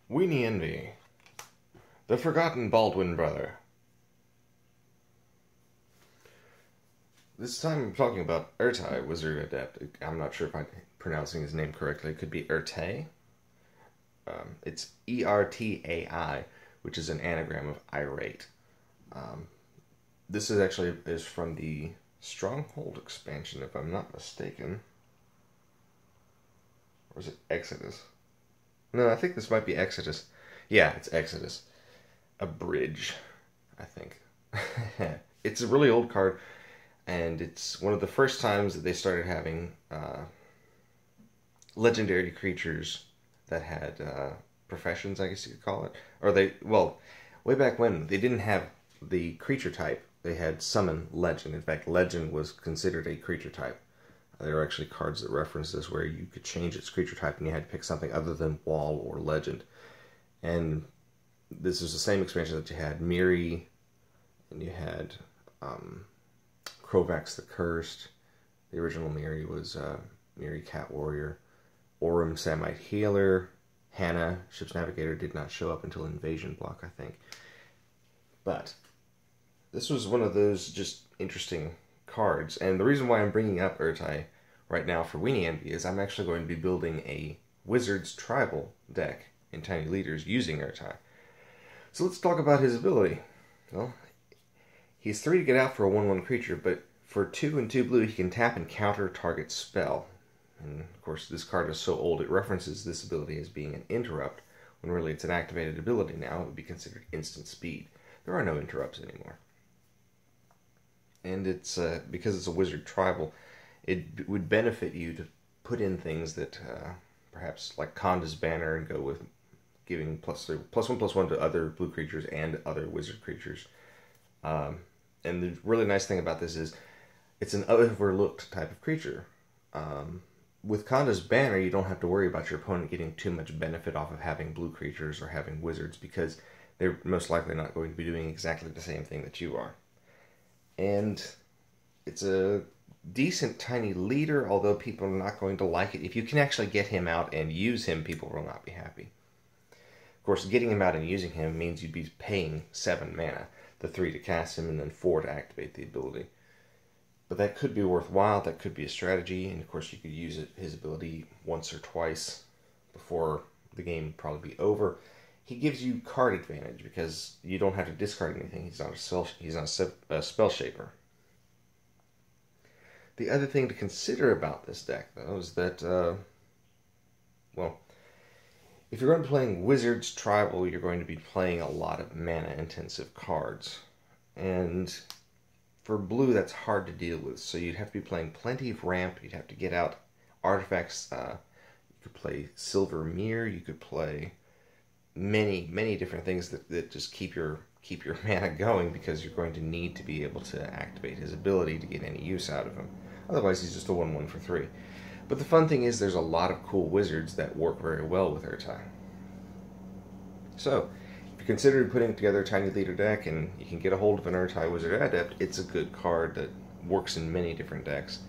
Weenie Envy, the forgotten Baldwin brother. This time I'm talking about Ertai, Wizard Adept. I'm not sure if I'm pronouncing his name correctly. It could be Ertai. It's E-R-T-A-I, which is an anagram of irate. This is from the Stronghold expansion, if I'm not mistaken. Or is it Exodus? No, I think this might be Exodus. Yeah, it's Exodus. A bridge, I think. It's a really old card, and it's one of the first times that they started having legendary creatures that had professions, I guess you could call it. Or way back when, they didn't have the creature type. They had summon legend. In fact, legend was considered a creature type. There are actually cards that reference this where you could change its creature type and you had to pick something other than wall or legend. And this is the same expansion that you had Miri, and you had Krovax the Cursed. The original Miri was Miri Cat Warrior. Aurum Samite Healer. Hannah, Ship's Navigator, did not show up until Invasion Block, I think. But this was one of those just interesting cards. And the reason why I'm bringing up Ertai right now for Weenie Envy is I'm actually going to be building a Wizard's Tribal deck in Tiny Leaders using Ertai. So let's talk about his ability. Well, he's 3 to get out for a 1/1 creature, but for 2 and 2 blue, he can tap and counter target spell. And of course, this card is so old, it references this ability as being an interrupt, when really it's an activated ability now. It would be considered instant speed. There are no interrupts anymore. And it's because it's a Wizard Tribal, it would benefit you to put in things that perhaps like Conda's Banner and go with giving +1/+1 to other blue creatures and other wizard creatures. And the really nice thing about this is it's an overlooked type of creature. With Conda's Banner, you don't have to worry about your opponent getting too much benefit off of having blue creatures or having wizards, because they're most likely not going to be doing exactly the same thing that you are. And it's a decent tiny leader, although people are not going to like it. If you can actually get him out and use him, people will not be happy. Of course, getting him out and using him means you'd be paying 7 mana, the 3 to cast him and then 4 to activate the ability. But that could be worthwhile, that could be a strategy, and of course you could use his ability once or twice before the game would probably be over. He gives you card advantage because you don't have to discard anything. He's not a spell shaper. The other thing to consider about this deck, though, is that, if you're going to be playing Wizard's Tribal, you're going to be playing a lot of mana-intensive cards. And for blue, that's hard to deal with. So you'd have to be playing plenty of ramp. You'd have to get out artifacts. You could play Silver Mirror. You could play many different things that just keep your mana going, because you're going to need to be able to activate his ability to get any use out of him. Otherwise, he's just a 1/1 for 3. But the fun thing is there's a lot of cool wizards that work very well with Ertai. So, if you consider putting together a Tiny Leader deck and you can get a hold of an Ertai Wizard Adept, it's a good card that works in many different decks.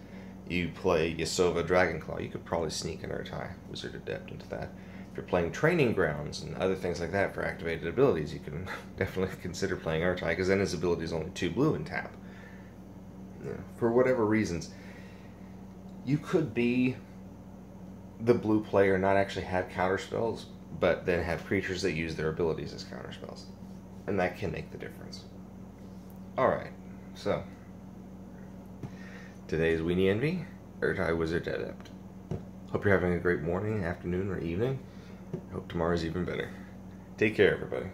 You play Yasova Dragonclaw, you could probably sneak an Ertai Wizard Adept into that. If you're playing Training Grounds and other things like that for activated abilities, you can definitely consider playing Ertai, because then his ability is only 2 blue and tap. For whatever reasons, you could be the blue player, not actually have counterspells, but then have creatures that use their abilities as counterspells. And that can make the difference. Alright, so today's Weenie Envy, Ertai Wizard Adept. Hope you're having a great morning, afternoon, or evening. Hope tomorrow's even better. Take care, everybody.